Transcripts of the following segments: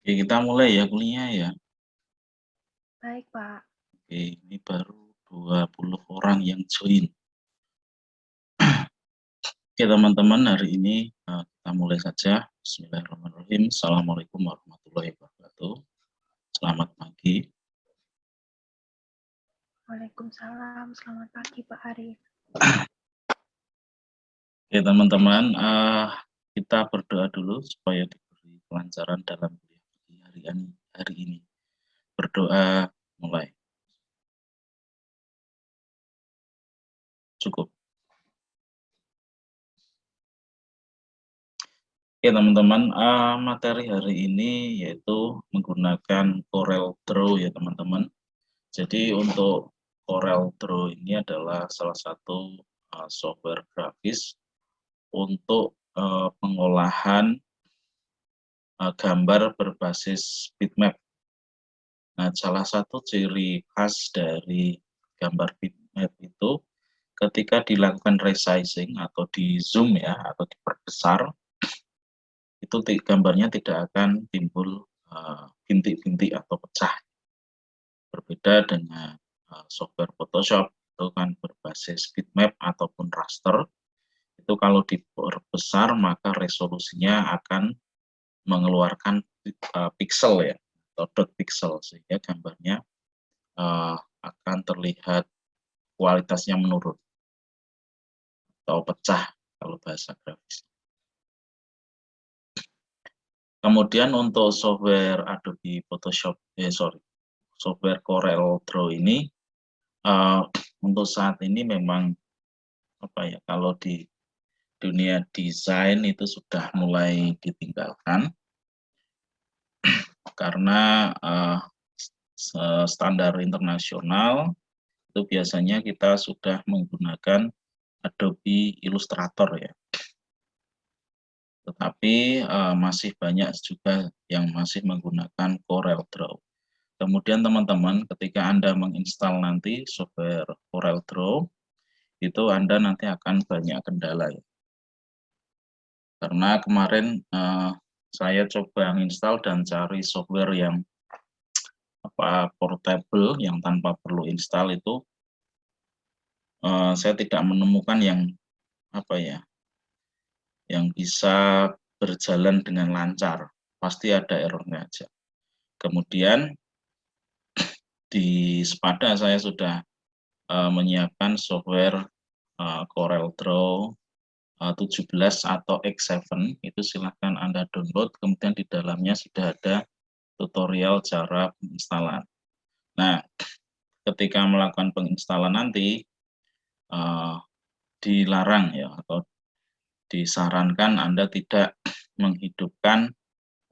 Oke, kita mulai ya kuliah ya. Baik, Pak. Oke, ini baru 20 orang yang join. Oke, teman-teman, hari ini kita mulai saja. Bismillahirrahmanirrahim. Assalamualaikum warahmatullahi wabarakatuh. Selamat pagi. Waalaikumsalam. Selamat pagi, Pak Arif. Oke, teman-teman, kita berdoa dulu supaya diberi kelancaran dalam kuliah hari ini. Berdoa mulai. Cukup. Oke, teman-teman, materi hari ini yaitu menggunakan Corel Draw ya, teman-teman. Jadi untuk Corel Draw ini adalah salah satu software grafis untuk pengolahan gambar berbasis bitmap. Nah, salah satu ciri khas dari gambar bitmap itu ketika dilakukan resizing atau di zoom ya, atau diperbesar, itu gambarnya tidak akan timbul bintik-bintik atau pecah. Berbeda dengan software Photoshop, itu kan berbasis bitmap ataupun raster. Itu kalau diperbesar maka resolusinya akan mengeluarkan pixel ya, atau dot pixel, sehingga gambarnya akan terlihat kualitasnya menurun atau pecah kalau bahasa grafis. Kemudian untuk software Adobe Photoshop, software Corel Draw ini untuk saat ini memang kalau di dunia desain itu sudah mulai ditinggalkan karena standar internasional itu biasanya kita sudah menggunakan Adobe Illustrator ya. Tetapi masih banyak juga yang masih menggunakan Corel Draw. Kemudian teman-teman ketika Anda menginstal nanti software Corel Draw, itu Anda nanti akan banyak kendala ya. Karena kemarin saya coba install dan cari software yang portable yang tanpa perlu install itu saya tidak menemukan yang bisa berjalan dengan lancar, pasti ada errornya aja. Kemudian di Spada saya sudah menyiapkan software Corel Draw 17 atau X7, itu silahkan Anda download, kemudian di dalamnya sudah ada tutorial cara penginstalan. Nah, ketika melakukan penginstalan nanti dilarang ya, atau disarankan Anda tidak menghidupkan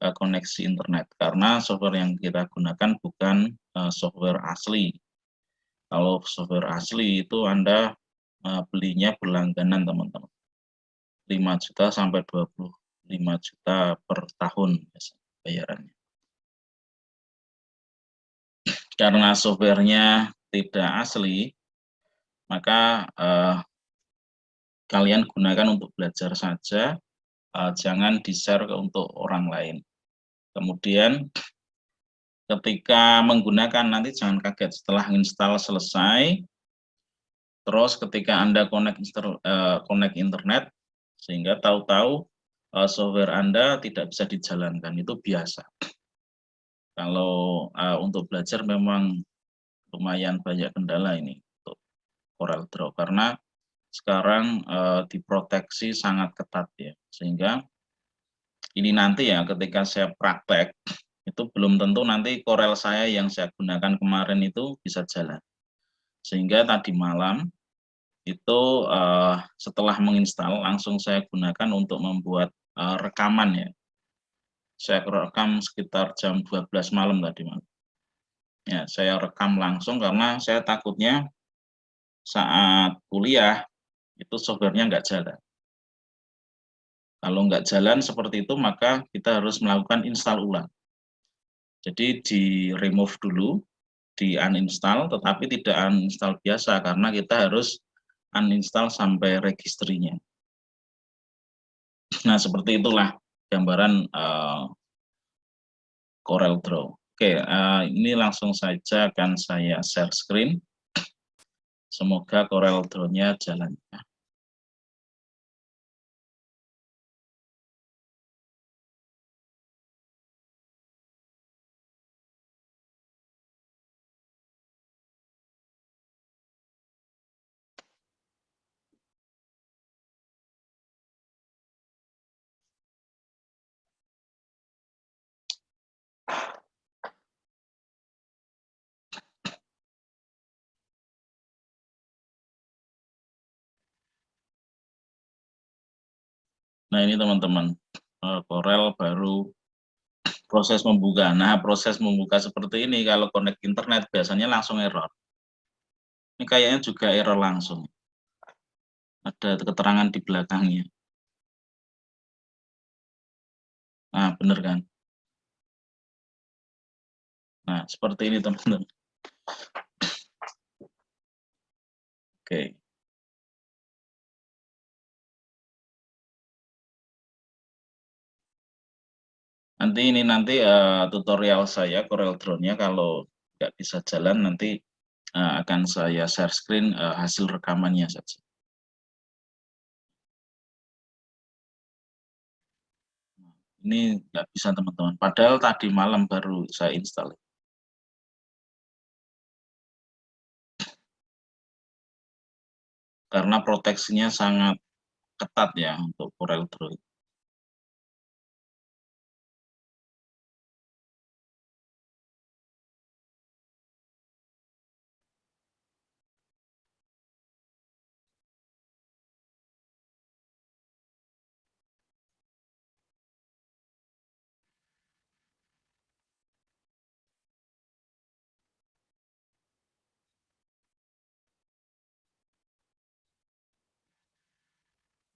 koneksi internet karena software yang kita gunakan bukan software asli. Kalau software asli itu Anda belinya berlangganan, teman-teman. 5 juta sampai 25 juta per tahun bayarannya. Karena softwarenya tidak asli, maka kalian gunakan untuk belajar saja, jangan di-share untuk orang lain. Kemudian ketika menggunakan nanti jangan kaget setelah install selesai, terus ketika Anda connect internet, sehingga tahu-tahu software Anda tidak bisa dijalankan, itu biasa. Kalau untuk belajar memang lumayan banyak kendala ini untuk Corel Draw, karena sekarang diproteksi sangat ketat ya, sehingga ini nanti ya ketika saya praktek, itu belum tentu nanti Corel saya yang saya gunakan kemarin itu bisa jalan. Sehingga tadi malam itu setelah menginstal langsung saya gunakan untuk membuat rekaman ya. Saya rekam sekitar jam 12 malam tadi malam. Ya, saya rekam langsung karena saya takutnya saat kuliah itu softwarenya nggak jalan. Kalau nggak jalan seperti itu, maka kita harus melakukan install ulang. Jadi di remove dulu, di uninstall, tetapi tidak uninstall biasa karena kita harus uninstall sampai registrinya. Nah, seperti itulah gambaran Corel Draw. Oke, ini langsung saja akan saya share screen. Semoga Corel Draw-nya jalan. Nah, ini teman-teman, Corel baru proses membuka. Nah, proses membuka seperti ini kalau connect internet biasanya langsung error. Ini kayaknya juga error langsung. Ada keterangan di belakangnya. Nah, benar kan? Nah, seperti ini teman-teman. Oke. Nanti tutorial saya Corel Draw-nya kalau nggak bisa jalan nanti akan saya share screen hasil rekamannya saja. Ini nggak bisa teman-teman. Padahal tadi malam baru saya install. Karena proteksinya sangat ketat ya untuk Corel Draw.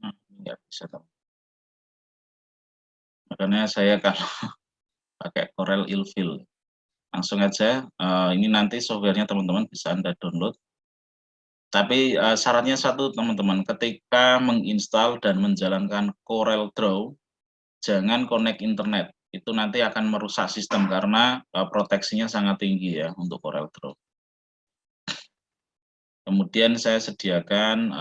Nah, nggak bisa teman. Makanya saya kalau pakai Corel Ilfil langsung aja ini nanti softwarenya teman-teman bisa Anda download. Tapi syaratnya satu teman-teman, ketika menginstal dan menjalankan Corel Draw, jangan connect internet. Itu nanti akan merusak sistem karena proteksinya sangat tinggi ya untuk Corel Draw. Kemudian saya sediakan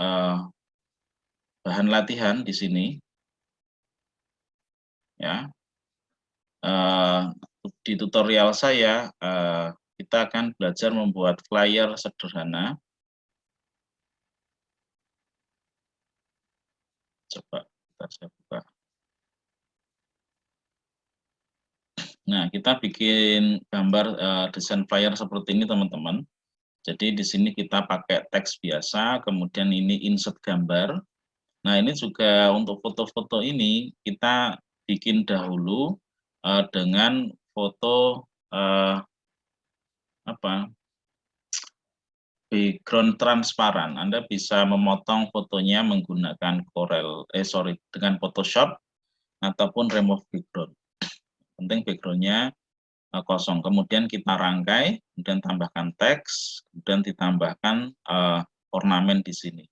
bahan latihan di sini, ya. Di tutorial saya kita akan belajar membuat flyer sederhana. Coba saya buka. Nah, kita bikin gambar desain flyer seperti ini teman-teman. Jadi di sini kita pakai teks biasa, kemudian ini insert gambar. Nah, ini juga untuk foto-foto ini kita bikin dahulu dengan foto background transparan. Anda bisa memotong fotonya menggunakan dengan Photoshop ataupun remove background. Penting backgroundnya kosong. Kemudian kita rangkai, kemudian tambahkan teks, kemudian ditambahkan ornamen di sini.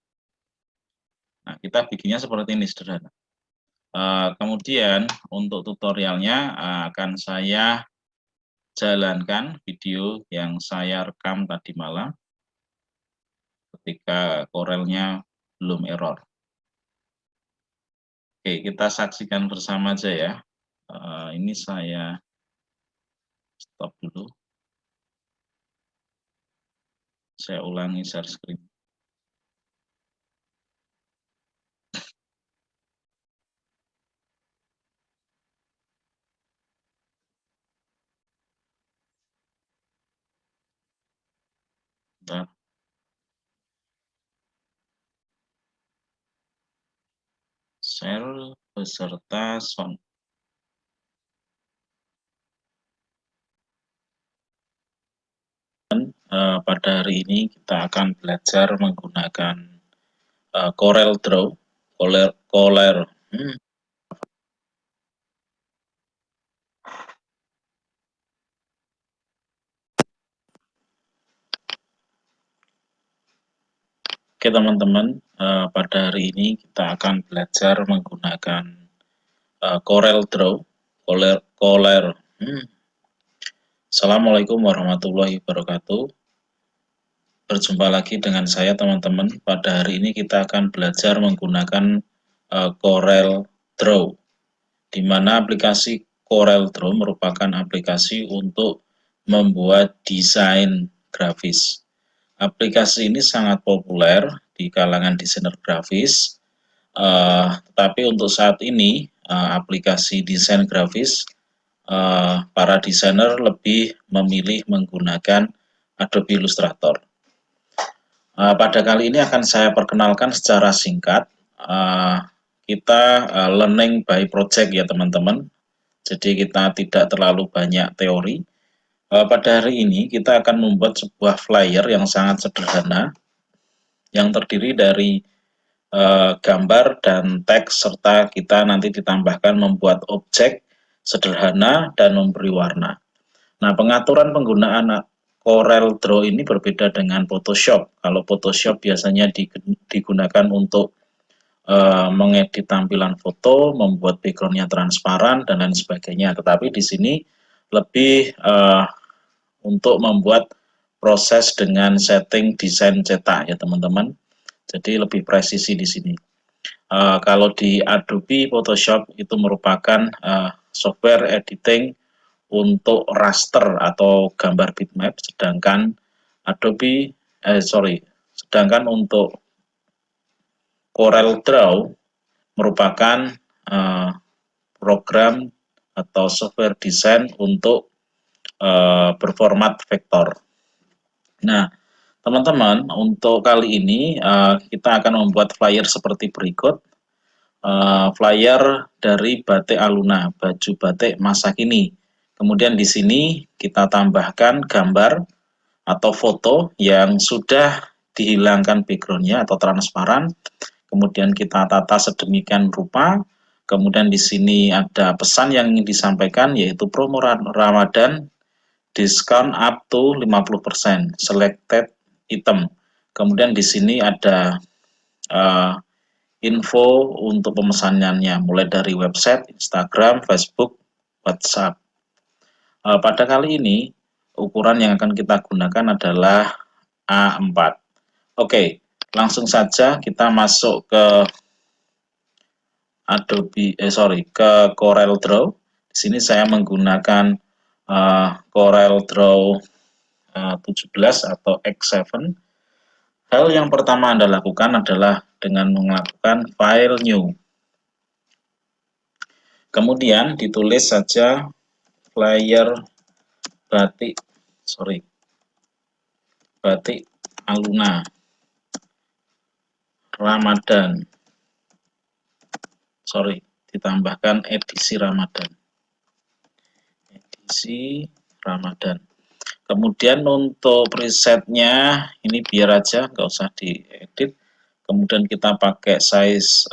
Nah, kita bikinnya seperti ini sederhana. Kemudian untuk tutorialnya akan saya jalankan video yang saya rekam tadi malam ketika Corelnya belum error. Oke, kita saksikan bersama aja ya. Ini saya stop dulu. Saya ulangi share screen. Bentar. Share beserta sound. Pada hari ini kita akan belajar menggunakan Corel Draw, Oke teman-teman, pada hari ini kita akan belajar menggunakan Corel Draw, Assalamualaikum warahmatullahi wabarakatuh. Berjumpa lagi dengan saya teman-teman. Pada hari ini kita akan belajar menggunakan Corel Draw, di mana aplikasi Corel Draw merupakan aplikasi untuk membuat desain grafis. Aplikasi ini sangat populer di kalangan desainer grafis, tetapi untuk saat ini aplikasi desain grafis para desainer lebih memilih menggunakan Adobe Illustrator. Pada kali ini akan saya perkenalkan secara singkat. Kita learning by project ya teman-teman. Jadi kita tidak terlalu banyak teori. Pada hari ini kita akan membuat sebuah flyer yang sangat sederhana, yang terdiri dari gambar dan teks, serta kita nanti ditambahkan membuat objek sederhana dan memberi warna. Nah, pengaturan penggunaan Corel Draw ini berbeda dengan Photoshop. Kalau Photoshop biasanya digunakan untuk mengedit tampilan foto, membuat backgroundnya transparan, dan lain sebagainya. Tetapi di sini lebih untuk membuat proses dengan setting desain cetak ya teman-teman. Jadi lebih presisi di sini. Kalau di Adobe Photoshop itu merupakan software editing untuk raster atau gambar bitmap, sedangkan untuk Corel Draw merupakan program atau software desain untuk berformat vektor. Nah, teman-teman, untuk kali ini kita akan membuat flyer seperti berikut. Flyer dari Batik Aluna, baju batik masa kini. Kemudian di sini kita tambahkan gambar atau foto yang sudah dihilangkan backgroundnya atau transparan. Kemudian kita tata sedemikian rupa. Kemudian di sini ada pesan yang ingin disampaikan, yaitu promo Ramadan, diskon up to 50%, selected item. Kemudian di sini ada info untuk pemesanannya, mulai dari website, Instagram, Facebook, WhatsApp. Pada kali ini, ukuran yang akan kita gunakan adalah A4. Oke, langsung saja kita masuk ke ke Corel Draw. Di sini saya menggunakan Corel Draw 17 atau X7. Hal yang pertama Anda lakukan adalah dengan melakukan File New. Kemudian ditulis saja flyer batik Aluna Ramadan. Ditambahkan edisi Ramadan. Kemudian untuk presetnya ini biar aja, nggak usah diedit. Kemudian kita pakai size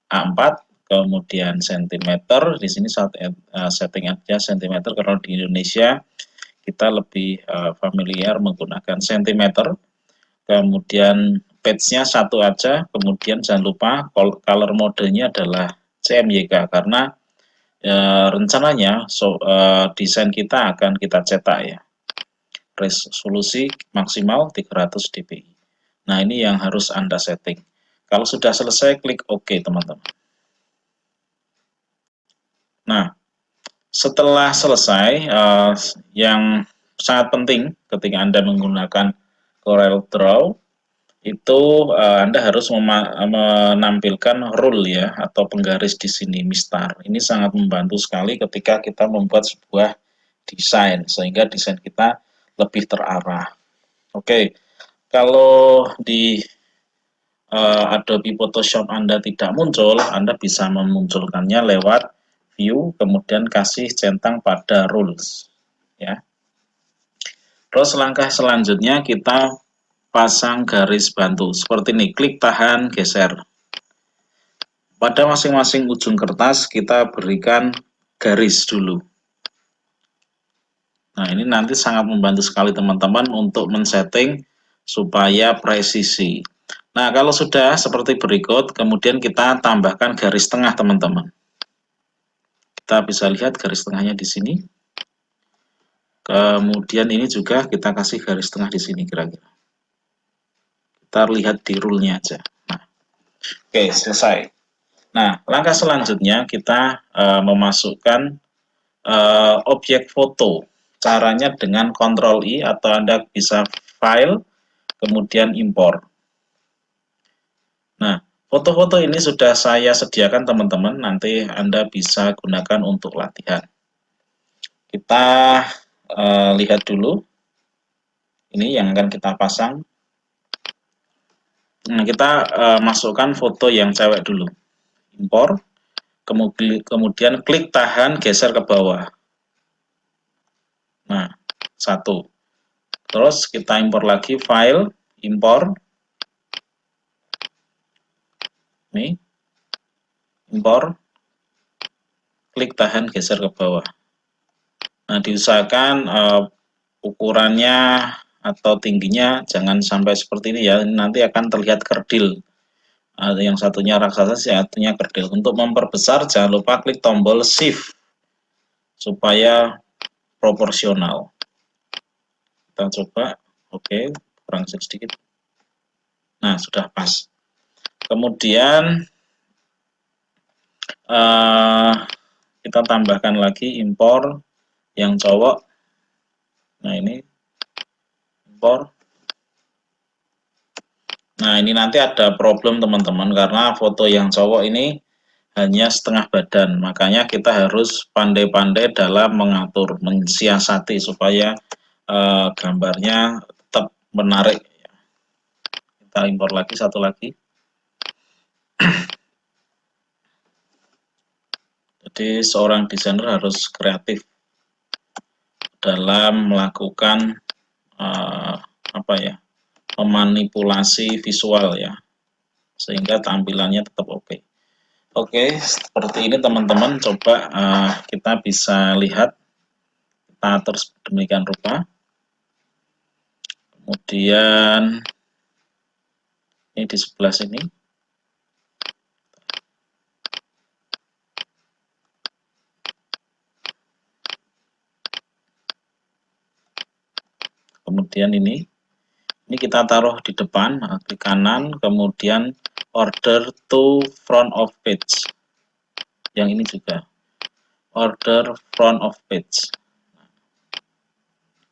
A4, kemudian sentimeter. Di sini setting aja sentimeter karena di Indonesia kita lebih familiar menggunakan sentimeter. Kemudian page-nya satu aja. Kemudian jangan lupa color modenya adalah CMYK karena rencananya desain kita akan kita cetak ya. Resolusi maksimal 300 dpi. Nah, ini yang harus Anda setting. Kalau sudah selesai, klik OK, teman-teman. Nah, setelah selesai, yang sangat penting ketika Anda menggunakan Corel Draw, itu Anda harus menampilkan rule ya, atau penggaris di sini, mistar. Ini sangat membantu sekali ketika kita membuat sebuah desain, sehingga desain kita lebih terarah. Oke, kalau di Adobe Photoshop Anda tidak muncul, Anda bisa memunculkannya lewat view, kemudian kasih centang pada rules. Ya. Terus langkah selanjutnya kita pasang garis bantu. Seperti ini, klik tahan, geser. Pada masing-masing ujung kertas kita berikan garis dulu. Nah, ini nanti sangat membantu sekali teman-teman untuk men-setting supaya presisi. Nah, kalau sudah seperti berikut, kemudian kita tambahkan garis tengah teman-teman. Kita bisa lihat garis tengahnya di sini. Kemudian ini juga kita kasih garis tengah di sini kira-kira. Kita lihat di rule-nya aja. Nah, oke, selesai. Nah, langkah selanjutnya kita memasukkan objek foto. Caranya dengan Ctrl I atau Anda bisa file, kemudian impor. Nah, foto-foto ini sudah saya sediakan teman-teman, nanti Anda bisa gunakan untuk latihan. Kita lihat dulu, ini yang akan kita pasang. Nah, kita masukkan foto yang cewek dulu, impor, kemudian klik tahan, geser ke bawah. Nah, satu. Terus kita impor lagi, file, impor. Ini, impor, klik tahan, geser ke bawah. Nah, diusahakan ukurannya atau tingginya jangan sampai seperti ini ya, nanti akan terlihat kerdil. Yang satunya raksasa, yang satunya kerdil. Untuk memperbesar jangan lupa klik tombol shift supaya proporsional. Kita coba, oke, kurang sedikit. Nah, sudah pas. Kemudian kita tambahkan lagi impor yang cowok. Nah, ini impor. Nah, ini nanti ada problem teman-teman karena foto yang cowok ini hanya setengah badan. Makanya kita harus pandai-pandai dalam mengatur, mensiasati supaya gambarnya tetap menarik. Kita impor lagi satu lagi. Jadi seorang desainer harus kreatif dalam melakukan memanipulasi visual ya, sehingga tampilannya tetap oke. Oke, seperti ini teman-teman, coba kita bisa lihat, kita atur sedemikian rupa. Kemudian ini di sebelah sini. Kemudian ini kita taruh di depan, klik kanan, kemudian order to front of page. Yang ini juga order front of page.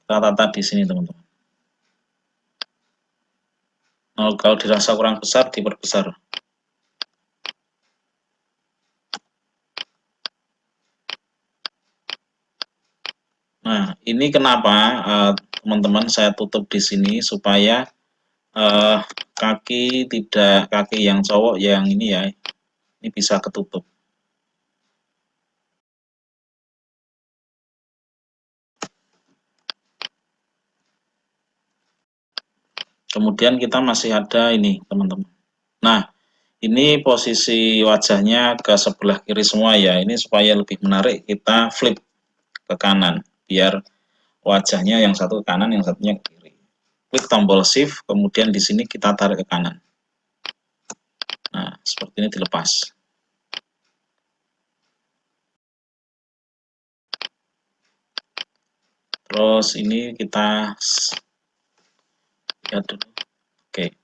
Kita tata di sini teman-teman. Nah, kalau dirasa kurang besar, diperbesar. Nah, ini kenapa teman-teman saya tutup di sini supaya kaki yang cowok yang ini ya, ini bisa ketutup. Kemudian kita masih ada ini teman-teman. Nah, ini posisi wajahnya ke sebelah kiri semua ya. Ini supaya lebih menarik kita flip ke kanan biar wajahnya yang satu ke kanan, yang satunya ke kiri. Klik tombol shift, kemudian di sini kita tarik ke kanan. Nah, seperti ini dilepas. Terus ini kita lihat dulu. Oke.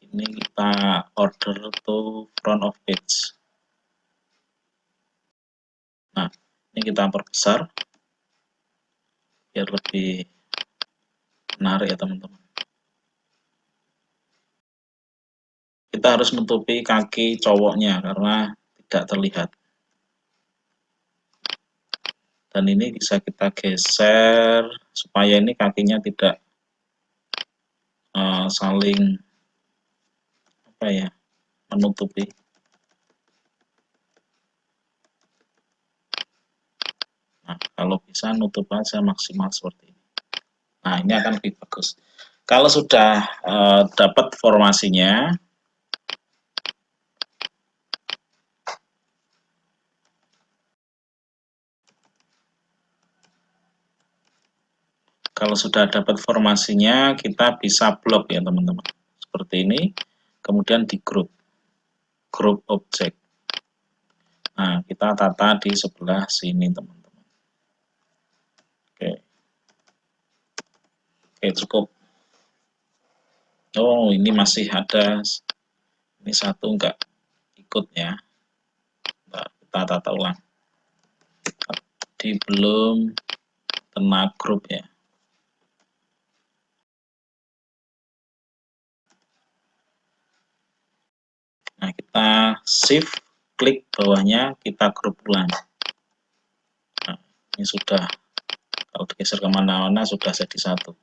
Ini kita order to front of page. Nah, ini kita perbesar biar lebih menarik ya teman-teman. Kita harus menutupi kaki cowoknya karena tidak terlihat. Dan ini bisa kita geser supaya ini kakinya tidak saling menutupi. Nah, kalau bisa nutup aja maksimal seperti ini. Nah, ini akan lebih bagus. Kalau sudah dapat formasinya, kita bisa blok ya teman-teman. Seperti ini, kemudian di group object. Nah, kita tata di sebelah sini teman-teman. Oke. Oke, cukup. Oh, ini masih ada, ini satu enggak ikut ya. Kita tata ulang. Di belum kena grup ya. Nah, kita shift, klik bawahnya, kita grup ulang. Nah, ini sudah, kalau digeser kemana-mana sudah jadi satu.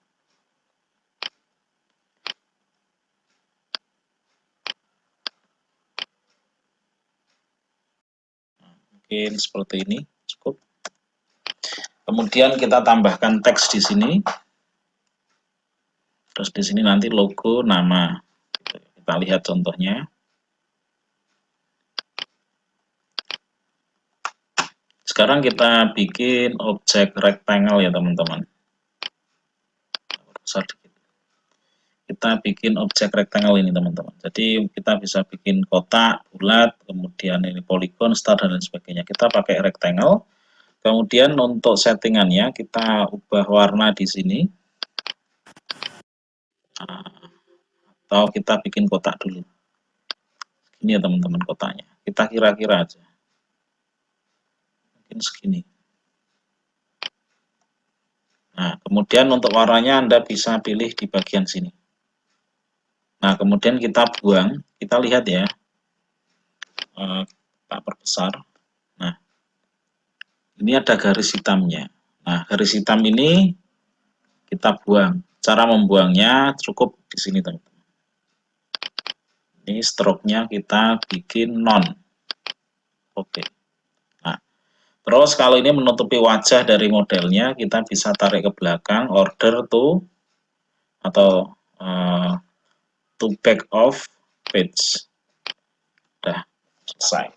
Mungkin seperti ini, cukup. Kemudian kita tambahkan teks di sini. Terus di sini nanti logo, nama. Kita lihat contohnya. Sekarang kita bikin objek rectangle ya teman-teman. Kita bikin objek rectangle ini teman-teman. Jadi kita bisa bikin kotak, bulat, kemudian ini poligon, star dan lain sebagainya. Kita pakai rectangle. Kemudian untuk settingannya kita ubah warna di sini. Atau kita bikin kotak dulu. Ini ya teman-teman kotaknya. Kita kira-kira aja. Mungkin segini. Nah, kemudian untuk warnanya Anda bisa pilih di bagian sini. Nah, kemudian kita buang, kita lihat ya. Kita perbesar. Nah, ini ada garis hitamnya. Nah, garis hitam ini kita buang. Cara membuangnya cukup di sini, teman-teman. Ini stroke-nya kita bikin non. Oke. Nah, terus kalau ini menutupi wajah dari modelnya, kita bisa tarik ke belakang, order to, atau to back of page. Udah selesai.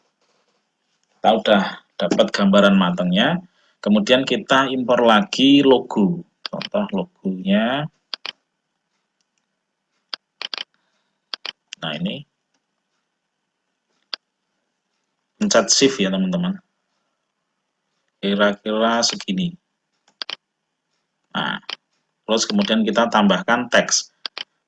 Kita udah dapat gambaran matangnya. Kemudian kita impor lagi logo. Contoh logonya. Nah, ini. Pencet shift ya, teman-teman. Kira-kira segini. Nah, terus kemudian kita tambahkan teks.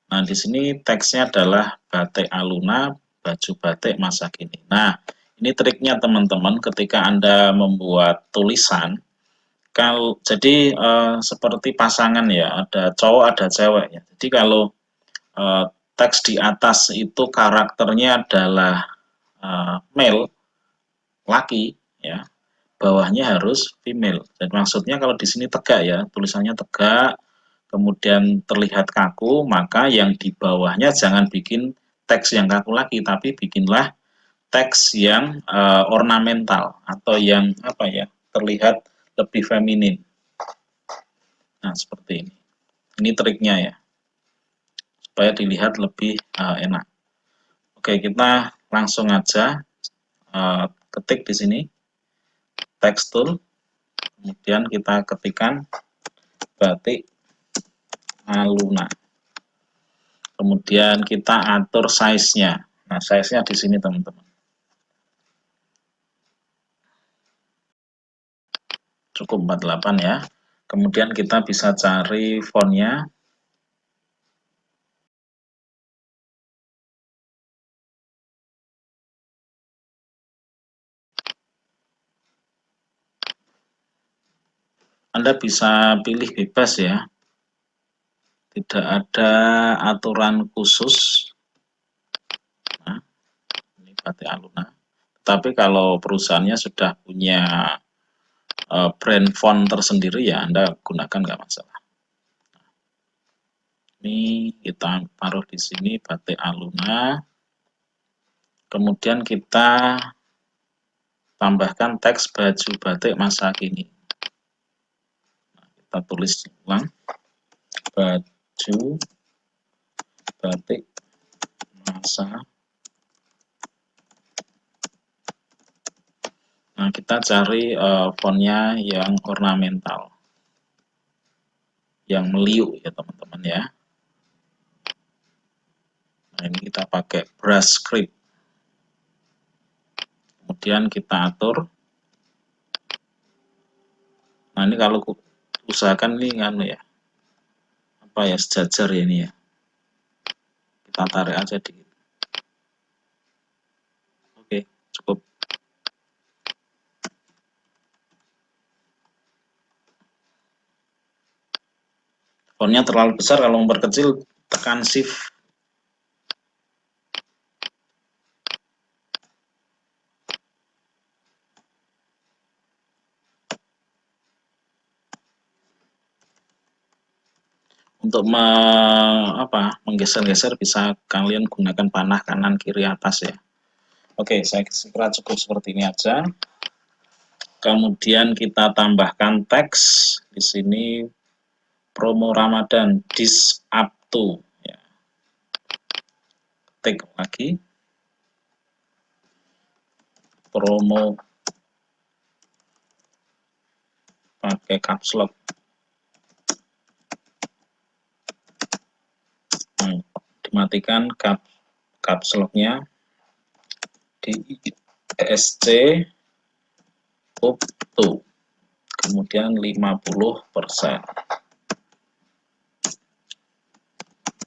Nah, di sini teksnya adalah batik Aluna, baju batik masa kini. Nah, ini triknya teman-teman ketika Anda membuat tulisan. Jadi seperti pasangan ya, ada cowok ada cewek ya. Jadi kalau teks di atas itu karakternya adalah male, laki ya, bawahnya harus female. Dan maksudnya kalau di sini tegak ya, tulisannya tegak, kemudian terlihat kaku, maka yang di bawahnya jangan bikin teks yang kaku lagi, tapi bikinlah teks yang ornamental atau yang apa ya, terlihat lebih feminin. Nah, seperti ini. Ini triknya ya, supaya dilihat lebih enak. Oke, kita langsung aja ketik di sini text tool, kemudian kita ketikkan batik Aluna. Kemudian kita atur size-nya. Nah, size-nya di sini teman-teman. Cukup 48 ya. Kemudian kita bisa cari font-nya. Anda bisa pilih bebas ya. Tidak ada aturan khusus. Nah, ini batik Aluna. Tapi kalau perusahaannya sudah punya brand font tersendiri ya Anda gunakan nggak masalah. Ini kita taruh di sini batik Aluna. Kemudian kita tambahkan teks baju batik masa kini. Nah, kita tulis ulang baju batik masa. Nah, kita cari fontnya yang ornamental, yang meliuk ya teman-teman ya. Nah, ini kita pakai brush script. Kemudian kita atur. Nah, ini kalau usahakan ini apa ya, sejajar ya ini ya. Kita tarik aja dikit. Oke, cukup. Fontnya terlalu besar, kalau memperkecil tekan shift. Untuk menggeser-geser bisa kalian gunakan panah kanan kiri atas ya. Oke, saya kira cukup seperti ini aja. Kemudian kita tambahkan teks di sini, promo Ramadan dis up to ya. Ketik lagi promo pakai caps lock. Dimatikan caps lock-nya di ESC up to, kemudian 50%.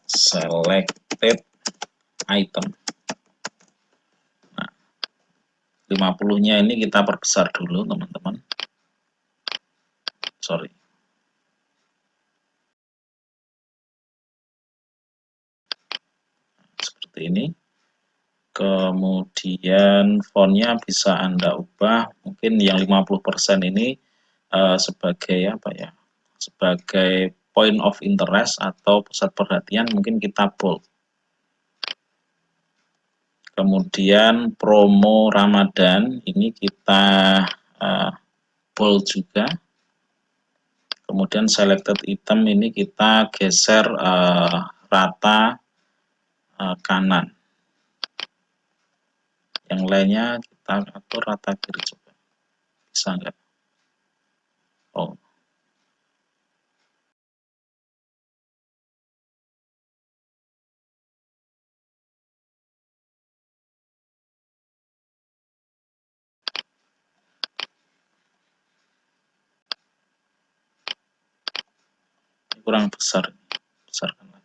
Selected item. Nah, 50-nya ini kita perbesar dulu teman-teman. Sorry. Seperti ini. Kemudian fontnya bisa Anda ubah, mungkin yang 50% ini sebagai apa ya? Sebagai point of interest atau pusat perhatian, mungkin kita bold. Kemudian promo Ramadan ini kita bold juga. Kemudian selected item ini kita geser rata kanan. Yang lainnya kita atur rata kiri, coba. Bisa nggak? Oh. Kurang besar. Besarkan lagi.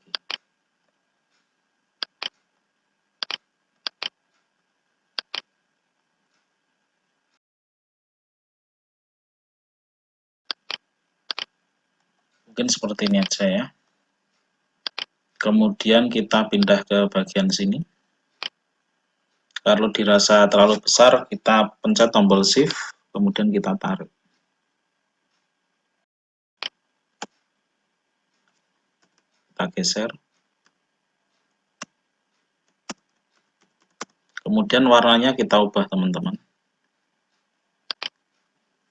Mungkin seperti ini aja ya. Kemudian kita pindah ke bagian sini. Kalau dirasa terlalu besar, kita pencet tombol shift, kemudian kita tarik. Kita geser. Kemudian warnanya kita ubah teman-teman.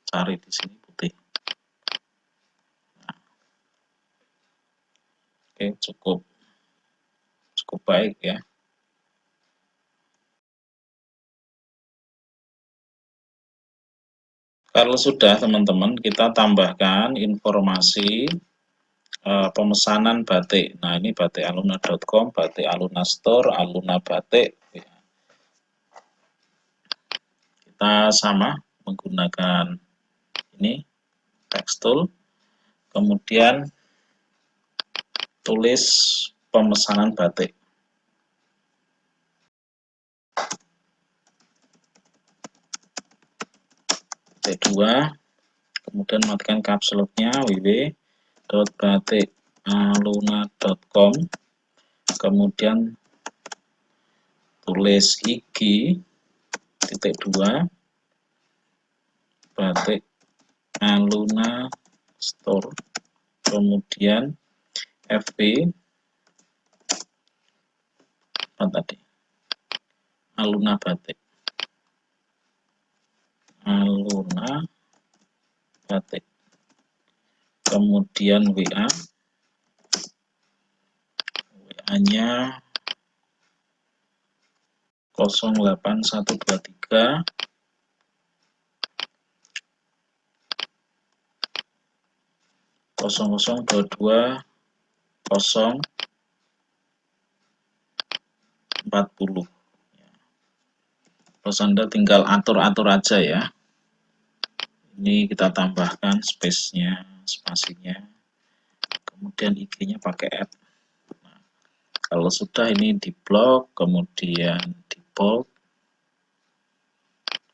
Cari di sini putih. Nah. Oke, cukup baik ya. Kalau sudah teman-teman, kita tambahkan informasi pemesanan batik. Nah, ini batikaluna.com, batik aluna store, aluna batik. Kita sama menggunakan ini text tool, kemudian tulis pemesanan batik. T2, kemudian matikan caps lock-nya www.batikaluna.com, kemudian tulis IG -2 batik aluna store, kemudian FB apa tadi, aluna batik, aluna batik, kemudian WA-nya 08123 0022 040. Terus Anda tinggal atur-atur aja ya. Ini kita tambahkan space-nya, spasinya. kemudian IG-nya pakai add. Nah, kalau sudah ini di blok, kemudian di bold,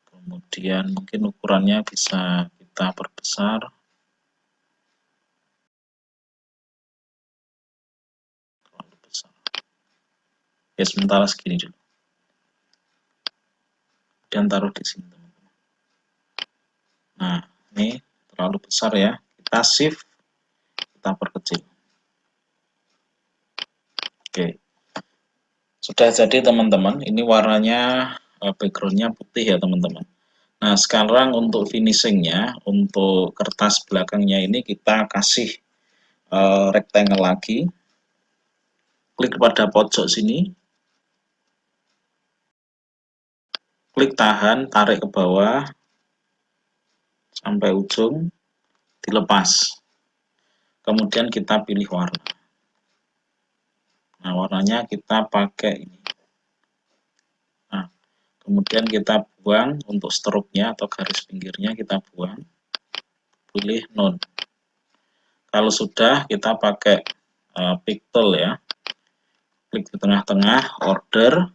kemudian mungkin ukurannya bisa kita perbesar. Terlalu besar. Oke, sementara segini dulu. Dan taruh di sini, teman-teman. Nah, ini terlalu besar ya. Kita shift, kita perkecil. Oke. Sudah jadi, teman-teman. Ini warnanya backgroundnya putih ya, teman-teman. Nah, sekarang untuk finishingnya, untuk kertas belakangnya ini kita kasih rectangle lagi. Klik pada pojok sini. Klik tahan, tarik ke bawah sampai ujung, dilepas. Kemudian kita pilih warna. Nah, warnanya kita pakai ini. Nah, kemudian kita buang untuk stroke-nya atau garis pinggirnya kita buang. Pilih none. Kalau sudah, kita pakai pick tool ya. Klik di tengah-tengah, order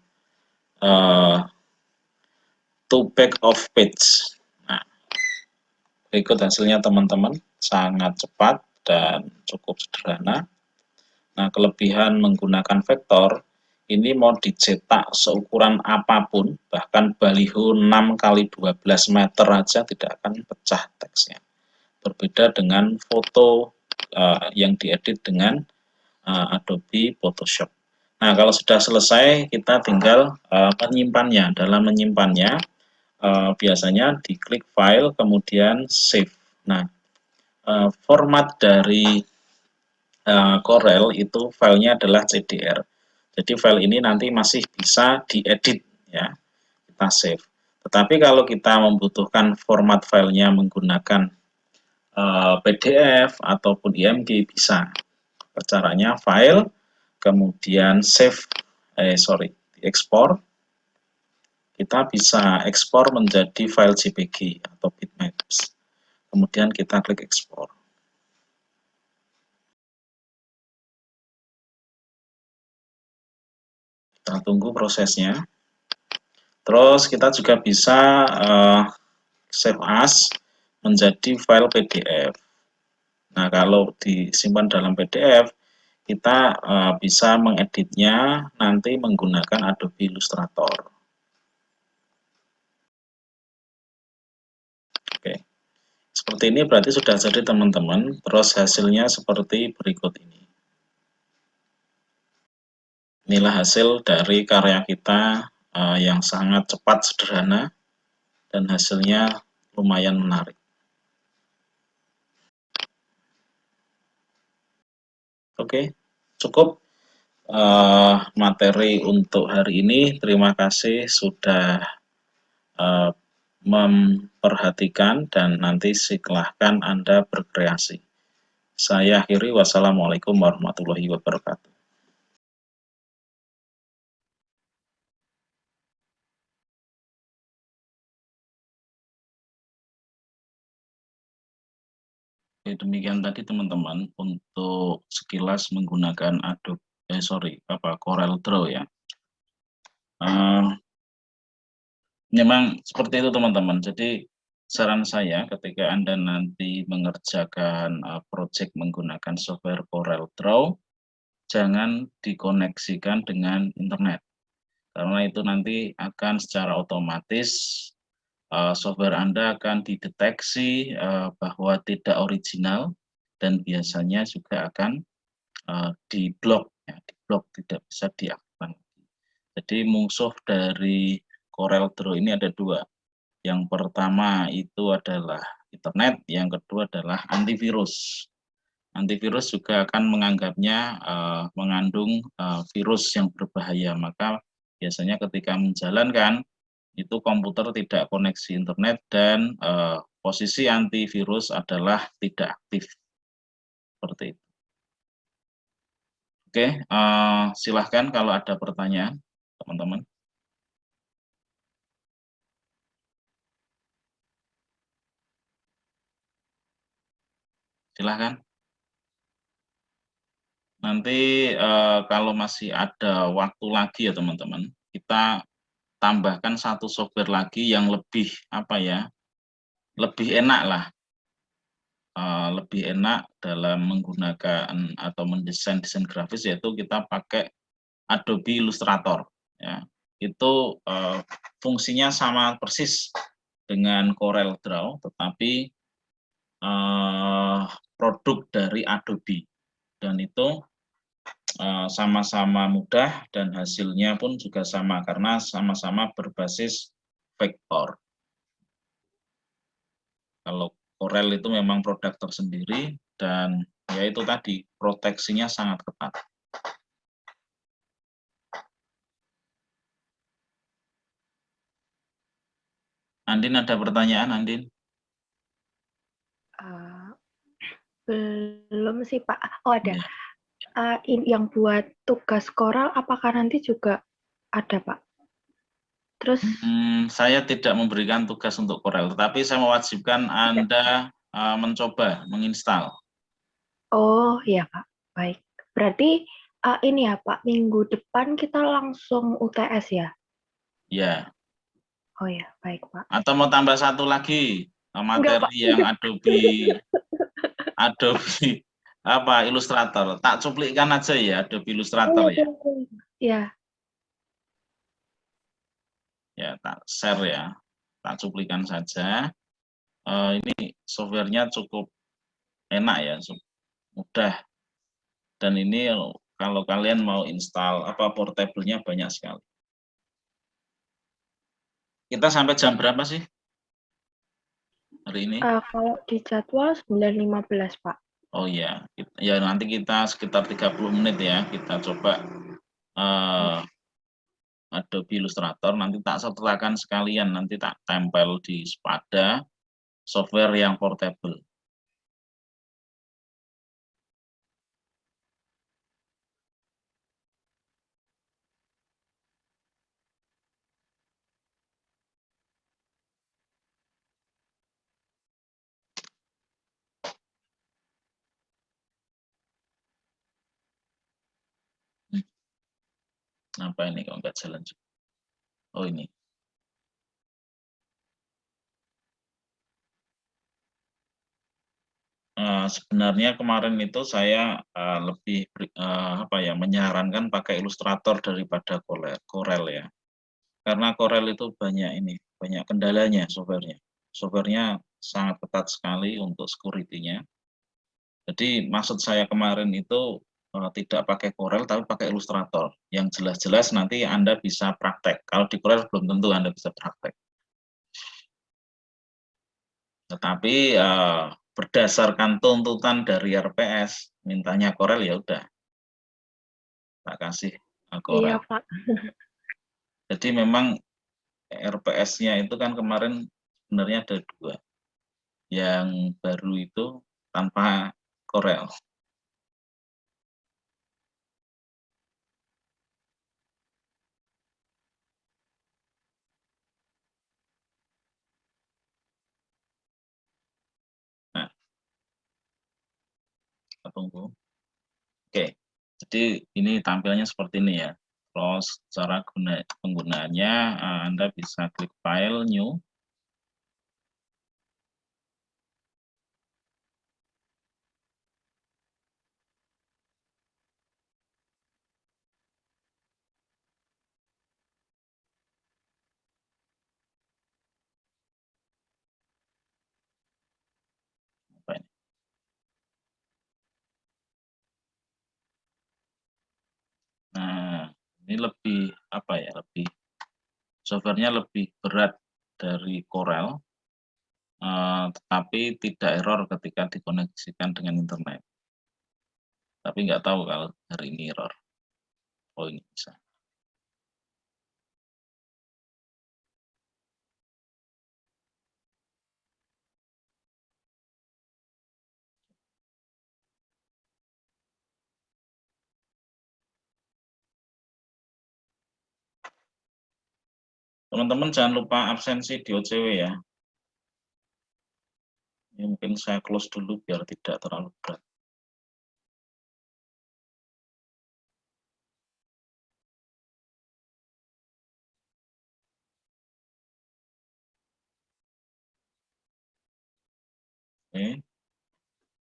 to back of page. Nah, berikut hasilnya, teman-teman. Sangat cepat dan cukup sederhana. Nah, kelebihan menggunakan vektor ini mau dicetak seukuran apapun, bahkan baliho 6 kali 12 meter aja tidak akan pecah teksnya. Berbeda dengan foto yang diedit dengan Adobe Photoshop. Nah, kalau sudah selesai, kita tinggal menyimpannya. Dalam menyimpannya, biasanya diklik file, kemudian save. Nah, format dari Corel itu filenya adalah CDR. Jadi file ini nanti masih bisa diedit ya, kita save. Tetapi kalau kita membutuhkan format filenya menggunakan PDF ataupun IMG bisa. Caranya file, kemudian save, ekspor. Kita bisa ekspor menjadi file JPG atau bitmaps. Kemudian kita klik ekspor. Kita tunggu prosesnya. Terus kita juga bisa save as menjadi file PDF. Nah, kalau disimpan dalam PDF, kita bisa mengeditnya nanti menggunakan Adobe Illustrator. Oke, seperti ini berarti sudah jadi, teman-teman. Terus hasilnya seperti berikut ini. Inilah hasil dari karya kita yang sangat cepat, sederhana, dan hasilnya lumayan menarik. Oke, cukup materi untuk hari ini. Terima kasih sudah memperhatikan dan nanti silahkan Anda berkreasi. Saya akhiri, wassalamualaikum warahmatullahi wabarakatuh. Oke, demikian tadi, teman-teman, untuk sekilas menggunakan Corel Draw ya. Memang seperti itu, teman-teman. Jadi saran saya ketika Anda nanti mengerjakan project menggunakan software Corel Draw, jangan dikoneksikan dengan internet. Karena itu nanti akan secara otomatis software Anda akan dideteksi bahwa tidak original dan biasanya juga akan diblok, ya, diblok, tidak bisa diaktifkan. Jadi musuh dari Corel Draw ini ada dua. Yang pertama itu adalah internet, yang kedua adalah antivirus. Antivirus juga akan menganggapnya mengandung virus yang berbahaya, maka biasanya ketika menjalankan itu komputer tidak koneksi internet dan posisi antivirus adalah tidak aktif, seperti itu. Oke, silahkan kalau ada pertanyaan, teman-teman. Silahkan. nanti kalau masih ada waktu lagi ya teman-teman, kita tambahkan satu software lagi yang lebih apa ya, lebih enak lah, lebih enak dalam menggunakan atau mendesain desain grafis, yaitu kita pakai Adobe Illustrator ya. Itu fungsinya sama persis dengan Corel Draw, tetapi produk dari Adobe, dan itu sama-sama mudah dan hasilnya pun juga sama karena sama-sama berbasis vektor. Kalau Corel itu memang produk tersendiri dan ya itu tadi proteksinya sangat ketat. Andin, ada pertanyaan, Andin? Belum sih Pak. Oh ada. Ya. Yang buat tugas Corel apakah nanti juga ada Pak? Terus Saya tidak memberikan tugas untuk Corel, tetapi saya mewajibkan Anda mencoba menginstal. oh ya Pak, baik. Berarti ini ya Pak, minggu depan kita langsung UTS ya? Ya. Oh ya, baik Pak. Atau mau tambah satu lagi Enggak Pak. materi yang Adobe apa Illustrator. Tak cuplikan aja ya Adobe Illustrator ya. Ya. Ya, tak share ya. Tak cuplikan saja. Ini softwarenya cukup enak ya, mudah. Dan ini kalau kalian mau install apa portable-nya banyak sekali. Kita sampai jam berapa sih hari ini? Kalau di jadwal 9.15 Pak. Oh ya, ya nanti kita sekitar 30 menit ya, kita coba Adobe Illustrator, nanti tak sertakan sekalian, nanti tak tempel di pada software yang portable. Apa ini kalau nggak jalan? Oh ini. Sebenarnya kemarin itu saya lebih apa ya, menyarankan pakai Illustrator daripada Corel ya. Karena Corel itu banyak kendalanya softwarenya. Softwarenya sangat ketat sekali untuk security-nya. Jadi maksud saya kemarin itu tidak pakai Corel tapi pakai Illustrator. Yang jelas-jelas nanti Anda bisa praktek. Kalau di Corel belum tentu Anda bisa praktek. Tetapi berdasarkan tuntutan dari RPS, mintanya Corel ya udah, tak kasih Iya Corel. Pak. Jadi memang RPS-nya itu kan kemarin sebenarnya ada 2. Yang baru itu tanpa Corel. Nah, kita tunggu. Oke, jadi ini tampilnya seperti ini ya. Terus cara penggunaannya, Anda bisa klik File, New. Apa ini? Nah, ini lebih apa ya? Softwarenya lebih berat dari Corel, tetapi tidak error ketika dikoneksikan dengan internet. Tapi nggak tahu kalau hari ini error. Oh ini bisa. Teman-teman jangan lupa absensi di OCW ya. Ini mungkin saya close dulu biar tidak terlalu berat. Oke.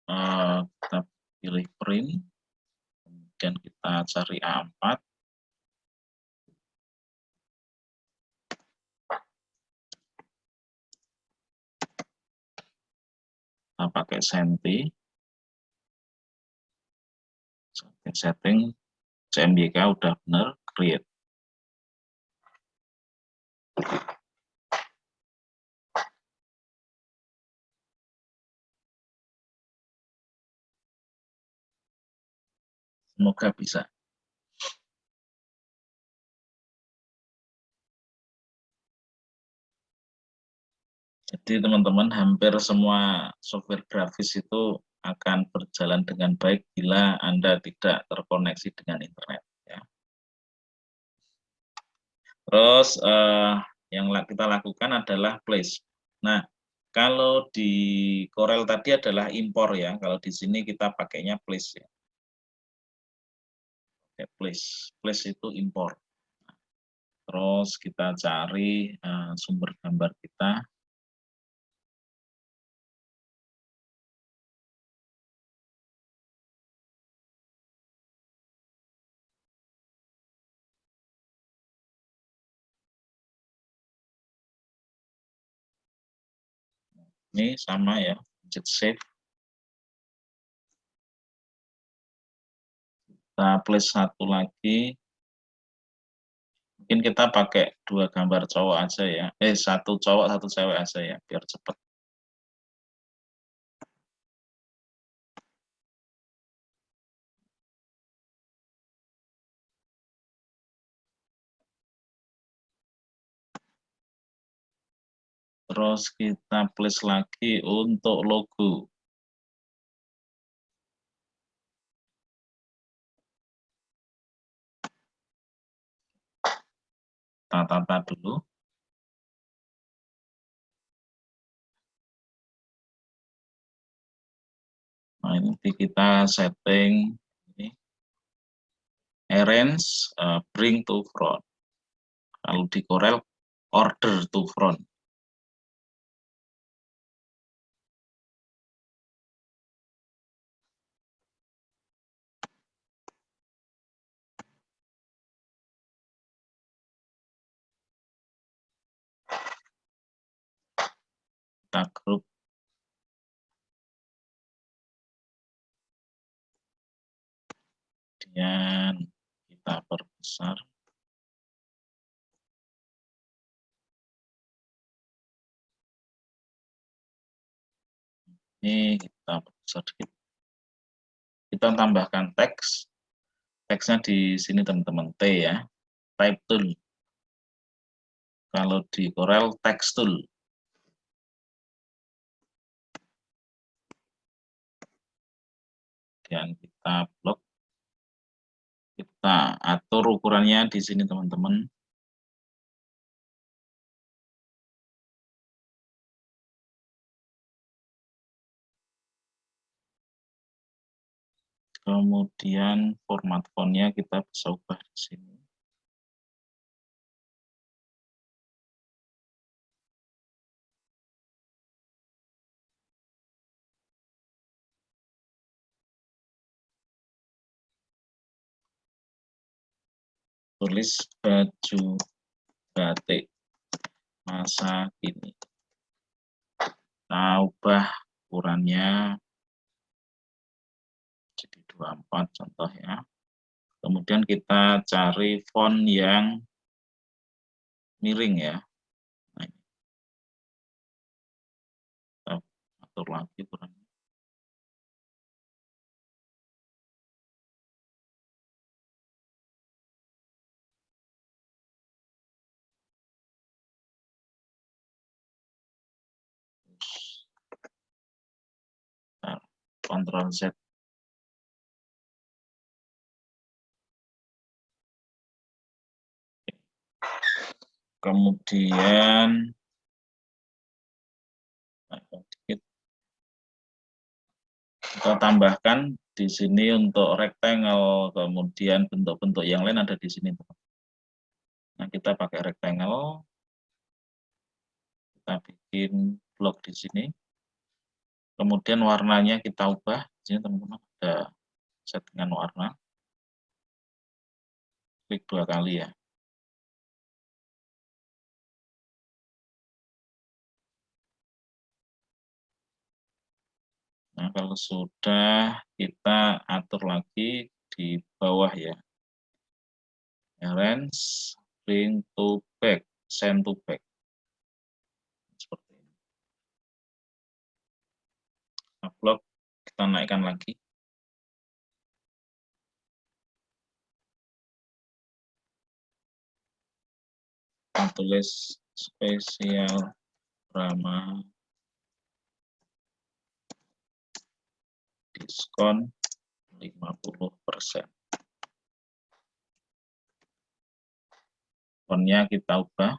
Kita pilih print, kemudian kita cari A4. Kita pakai senti. Setting CMYK udah benar, create. Semoga bisa. Jadi teman-teman, hampir semua software grafis itu akan berjalan dengan baik bila Anda tidak terkoneksi dengan internet. Ya. Terus yang kita lakukan adalah place. Nah, kalau di Corel tadi adalah impor ya, kalau di sini kita pakainya place ya. Oke, place itu impor. Terus kita cari sumber gambar kita. Ini sama ya, pencet save. Kita place satu lagi. Mungkin kita pakai 2 gambar cowok aja ya. Satu cowok, satu cewek aja ya, biar cepat. Terus kita place lagi untuk logo. Kita tata dulu. Nah, ini kita setting ini. Arrange, bring to front. Kalau di Corel, order to front. Kita grup. Kemudian kita perbesar. Ini kita perbesar sedikit. Kita tambahkan teks. Teksnya di sini teman-teman, T ya. Type tool. Kalau di Corel, text tool. Kemudian kita blok. Kita atur ukurannya di sini teman-teman. Kemudian format fontnya kita bisa ubah di sini. Tulis baju batik masa kini. Kita ubah ukurannya jadi 24 contoh ya. Kemudian kita cari font yang miring ya. Nah, kita atur lagi ukurannya. Ctrl Z. Kemudian kita tambahkan di sini untuk rectangle, kemudian bentuk-bentuk yang lain ada di sini. Nah, kita pakai rectangle, kita bikin blok di sini, Kemudian warnanya kita ubah. Di sini teman-teman ada settingan warna. Klik 2 kali ya. Nah, kalau sudah, kita atur lagi di bawah ya. Arrange, bring to back, send to back. Seperti ini. Upload, kita naikkan lagi. Kita tulis spesial drama diskon 50%. Fontnya kita ubah.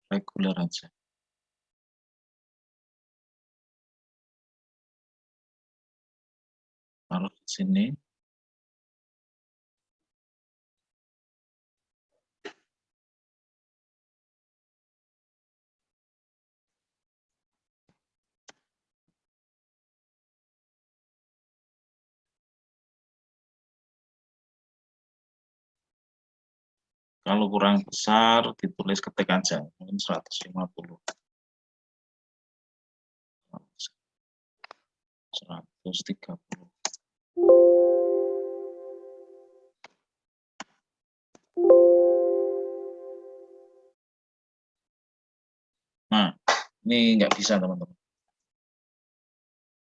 Reguler aja. Taruh di sini. Kalau kurang besar, ditulis ketik aja, mungkin 150. 130. Nah, ini nggak bisa teman-teman.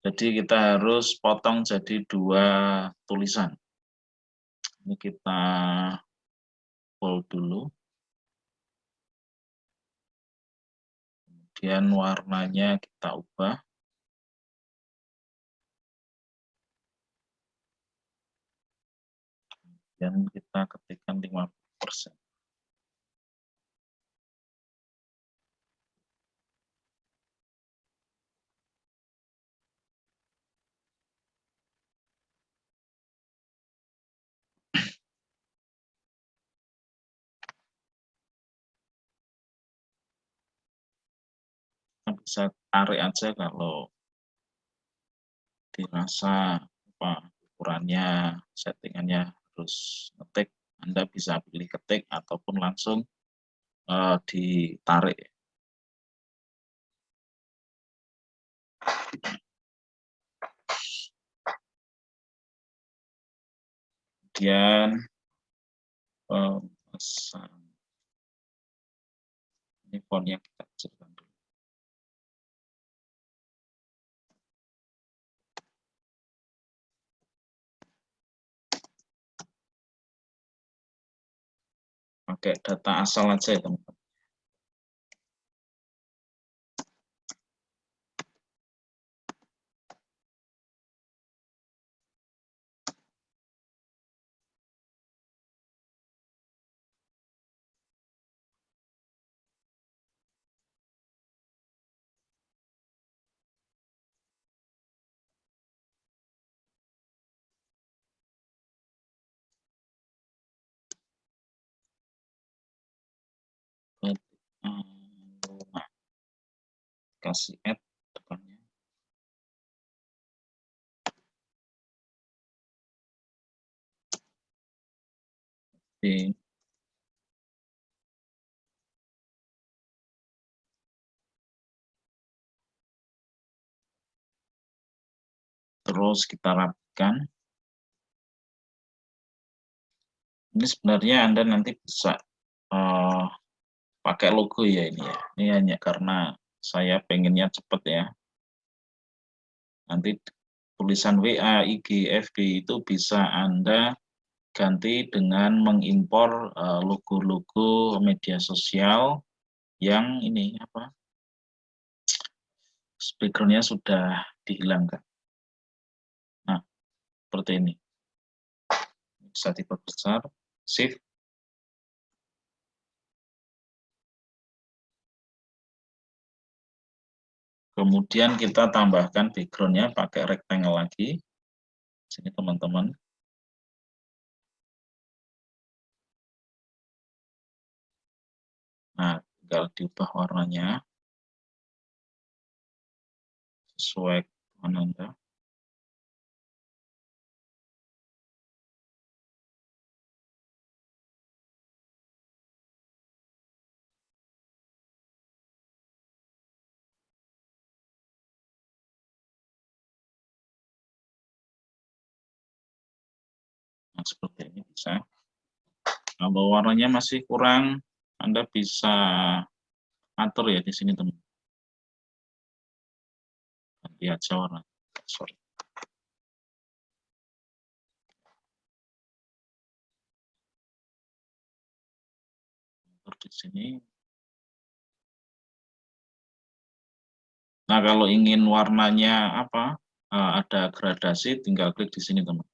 Jadi kita harus potong jadi 2 tulisan. Ini kita bold dulu. Kemudian warnanya kita ubah. Dan kita ketikkan 50%. Kita bisa tarik aja kalau dirasa ukurannya, settingannya harus ngetik. Anda bisa pilih ketik ataupun langsung ditarik. Kemudian pemesan. Ini fontnya kita kecilkan dulu. Pakai data asal aja ya teman-teman. Nah, kasih add depannya. Oke. Terus kita rapikan. Ini sebenarnya Anda nanti bisa pakai logo ya ini ya. Ini hanya karena saya pengennya cepat ya. Nanti tulisan WA, IG, FB itu bisa Anda ganti dengan mengimpor logo-logo media sosial yang ini background-nya sudah dihilangkan. Nah, seperti ini. Bisa diperbesar, shift. Kemudian kita tambahkan background-nya pakai rectangle lagi. Sini teman-teman. Nah, tinggal diubah warnanya sesuai dengan Anda. Nah, seperti ini bisa. Kalau warnanya masih kurang, Anda bisa atur ya di sini teman. Ganti aja warna. Sorry. Atur di sini. Nah, kalau ingin warnanya apa? Ada gradasi, tinggal klik di sini teman.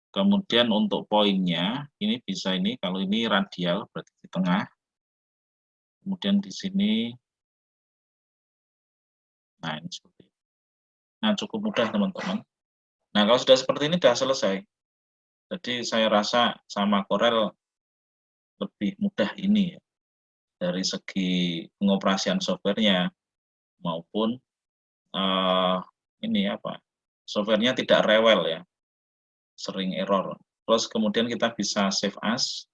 Kemudian untuk poinnya, ini bisa ini, kalau ini radial berarti di tengah. Kemudian di sini, nah ini seperti ini. Nah, cukup mudah teman-teman. Nah, kalau sudah seperti ini sudah selesai. Jadi saya rasa sama Corel lebih mudah ini ya, dari segi pengoperasian softwarenya maupun ini apa, softwarenya tidak rewel ya, sering error. Terus kemudian kita bisa save as.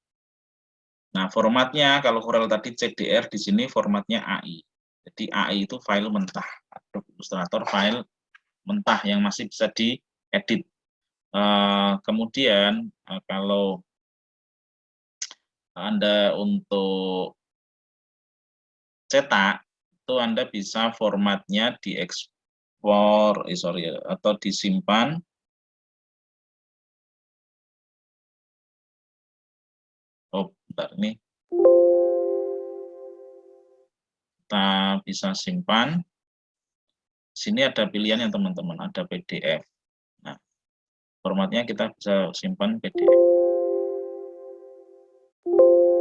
Nah, formatnya kalau Corel tadi CDR, di sini formatnya AI. Jadi AI itu file mentah, Adobe Illustrator file mentah yang masih bisa diedit. Kemudian kalau Anda untuk cetak, itu Anda bisa formatnya diekspor, atau disimpan. Oh, bentar, ini kita bisa simpan. Sini ada pilihan yang teman-teman, ada PDF. Nah, formatnya kita bisa simpan PDF.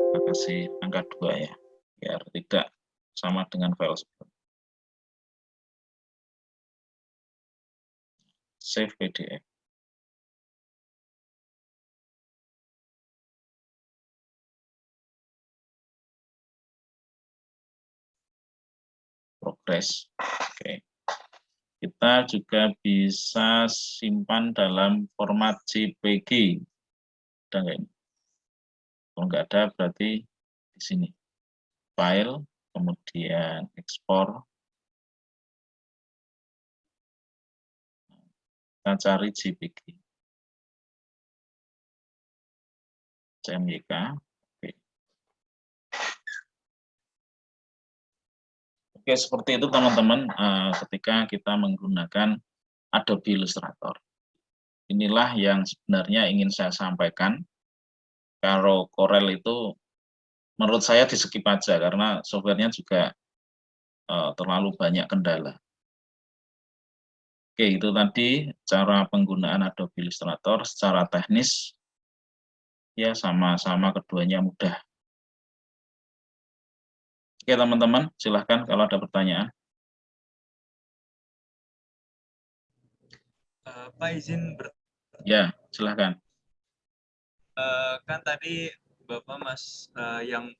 Kita kasih angka 2 ya, biar tidak sama dengan file sebelumnya. Save PDF. Progress. Oke. Kita juga bisa simpan dalam format JPG. Ada nggak ini? Kalau nggak ada, berarti di sini. File, kemudian ekspor. Kita cari JPG. CMYK. Oke. Oke, seperti itu teman-teman, ketika kita menggunakan Adobe Illustrator. Inilah yang sebenarnya ingin saya sampaikan. Kalau Corel itu menurut saya di skip aja karena softwarenya juga terlalu banyak kendala. Oke, itu tadi cara penggunaan Adobe Illustrator secara teknis. Ya, sama-sama keduanya mudah. Oke, teman-teman, silahkan kalau ada pertanyaan. Pak izin Ya, silahkan. kan tadi Bapak yang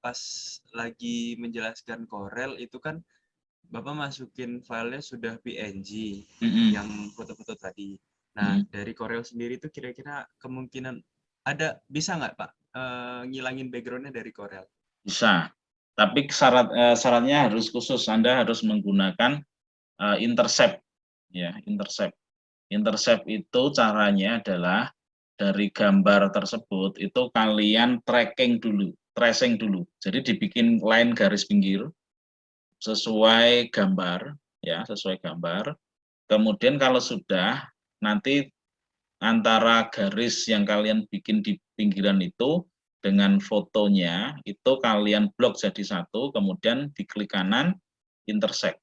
pas lagi menjelaskan Corel itu kan Bapak masukin filenya sudah PNG yang foto-foto tadi. Nah, dari Corel sendiri itu kira-kira kemungkinan bisa nggak Pak ngilangin background-nya dari Corel? Bisa, tapi syaratnya harus khusus. Anda harus menggunakan intercept. Ya, intercept. Intercept itu caranya adalah dari gambar tersebut itu kalian tracing dulu. Jadi dibikin line garis pinggir sesuai gambar, ya, sesuai gambar. Kemudian kalau sudah, nanti antara garis yang kalian bikin di pinggiran itu dengan fotonya itu kalian blok jadi satu, kemudian di klik kanan intersect,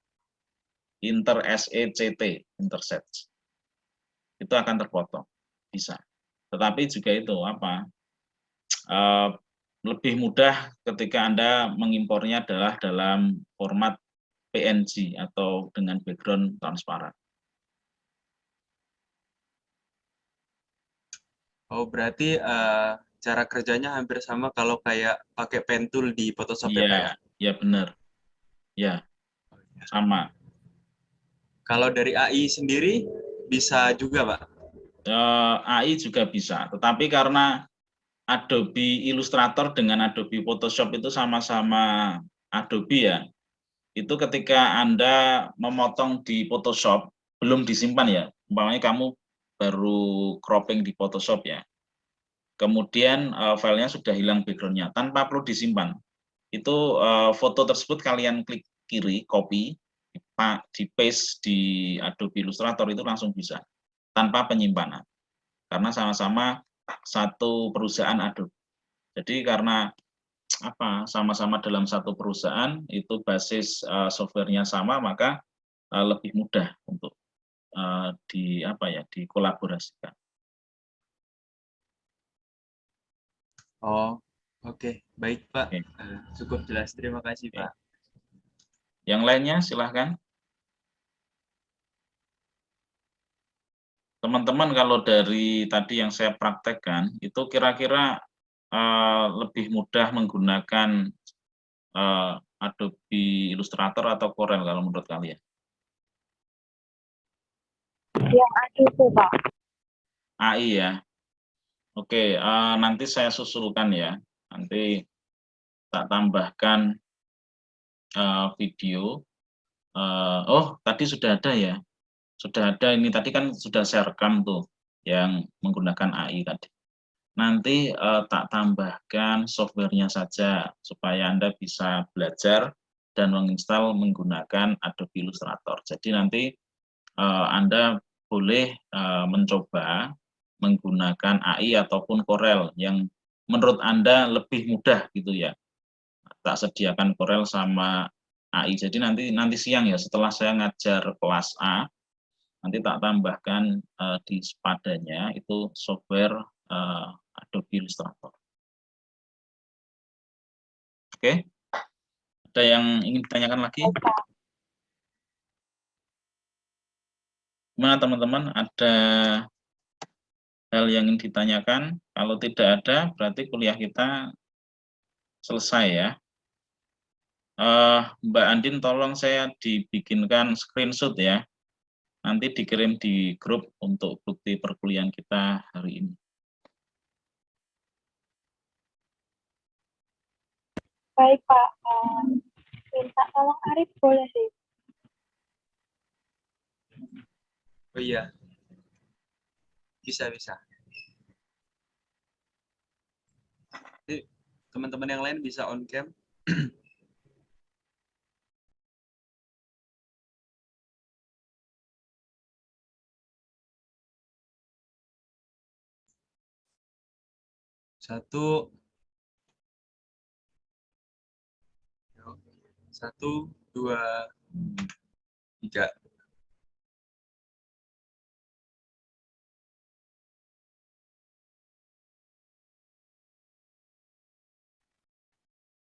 intersect, itu akan terpotong, bisa. Tetapi juga itu apa? Lebih mudah ketika Anda mengimpornya adalah dalam format PNG atau dengan background transparan. Oh, berarti cara kerjanya hampir sama kalau kayak pakai pen tool di Photoshop ya, Pak ya? Iya, ya benar. Ya, sama. Kalau dari AI sendiri bisa juga, Pak? AI juga bisa, tetapi karena Adobe Illustrator dengan Adobe Photoshop itu sama-sama Adobe ya, itu ketika Anda memotong di Photoshop, belum disimpan ya, umpamanya kamu baru cropping di Photoshop ya, kemudian filenya sudah hilang background-nya, tanpa perlu disimpan. Itu foto tersebut kalian klik kiri, copy, di paste di Adobe Illustrator itu langsung bisa, tanpa penyimpanan. Karena sama-sama satu perusahaan Adobe. Jadi karena sama-sama dalam satu perusahaan, itu basis softwarenya sama, maka lebih mudah untuk dikolaborasikan. Oh, oke. Baik, Pak. Oke. Cukup jelas. Terima kasih, Oke. Pak. Yang lainnya silahkan. Teman-teman kalau dari tadi yang saya praktekkan, itu kira-kira lebih mudah menggunakan Adobe Illustrator atau Corel kalau menurut kalian? Yang ada itu, Pak. AI ya. Oke, nanti saya susulkan ya. Nanti tak tambahkan video. Oh, tadi sudah ada ya. Sudah ada ini tadi kan sudah saya rekam tuh yang menggunakan AI tadi. Nanti tak tambahkan softwarenya saja supaya Anda bisa belajar dan menginstal menggunakan Adobe Illustrator. Jadi nanti Anda boleh mencoba menggunakan AI ataupun Corel yang menurut Anda lebih mudah gitu ya. Tak sediakan Corel sama AI. Jadi nanti siang ya setelah saya ngajar kelas A, nanti tak tambahkan di sepadanya itu software Adobe Illustrator. Oke, ada yang ingin ditanyakan lagi? Gimana teman-teman? Ada hal yang ingin ditanyakan? Kalau tidak ada, berarti kuliah kita selesai ya. Mbak Andin, tolong saya dibikinkan screenshot ya. Nanti dikirim di grup untuk bukti perkuliahan kita hari ini. Baik, Pak. Minta tolong Arif boleh sih? Oh iya. Bisa. Jadi, teman-teman yang lain bisa on cam. Satu, dua, tiga.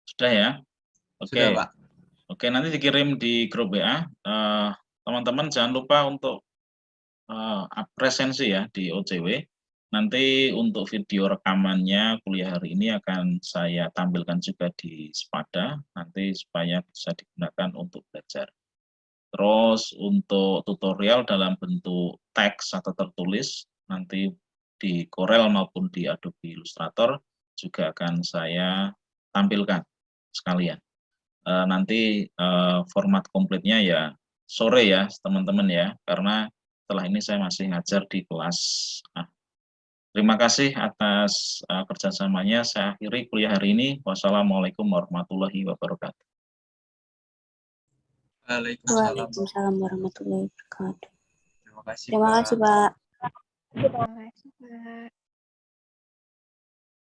Sudah ya? Sudah, Oke. Pak. Oke, nanti dikirim di grup WA. Teman-teman jangan lupa untuk presensi ya di OCW. Nanti untuk video rekamannya kuliah hari ini akan saya tampilkan juga di Spada, nanti supaya bisa digunakan untuk belajar. Terus untuk tutorial dalam bentuk teks atau tertulis, nanti di Corel maupun di Adobe Illustrator juga akan saya tampilkan sekalian. Nanti format komplitnya ya sore ya teman-teman ya, karena setelah ini saya masih ngajar di kelas A. Terima kasih atas kerjasamanya. Saya akhiri kuliah hari ini. Wassalamualaikum warahmatullahi wabarakatuh. Waalaikumsalam warahmatullahi wabarakatuh. Terima kasih, Terima Pak. kasih, Pak. Terima kasih, Pak.